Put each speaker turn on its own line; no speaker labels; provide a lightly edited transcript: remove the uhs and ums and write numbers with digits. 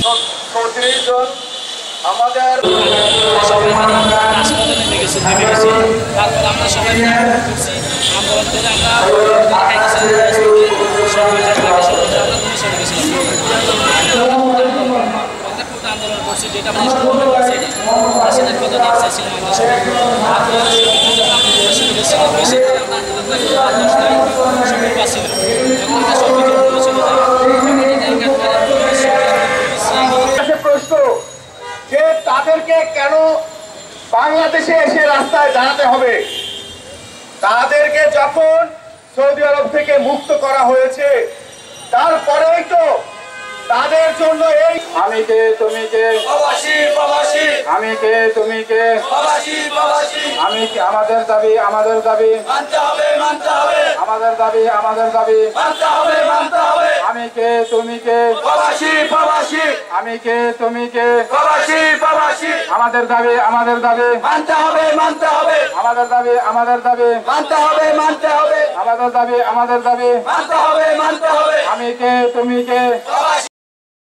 34 জন আমাদের
সবাই হাসপাতালে নেমে গেছি তারপর আমরা সবাই আন্দোলন করে আন্দোলন করছি যেটা হাসিনার কথা দেখছিলাম
প্রশ্ন যে তাদেরকে কেন বাংলাদেশে এসে রাস্তায় দাঁড়াতে হবে? তাদেরকে যখন সৌদি আরব থেকে মুক্ত করা হয়েছে তারপরেই তো তাদের জন্য এই আমি কে তুমি কে প্রবাসী প্রবাসী আমি কে তুমি কে প্রবাসী প্রবাসী আমি আমাদের দাবি মানতে হবে আমাদের দাবি মানতে হবে আমি কে তুমি কে প্রবাসী প্রবাসী আমি কে তুমি কে প্রবাসী প্রবাসী আমাদের দাবি মানতে হবে আমাদের দাবি মানতে হবে আমাদের দাবি মানতে হবে আমি কে তুমি কে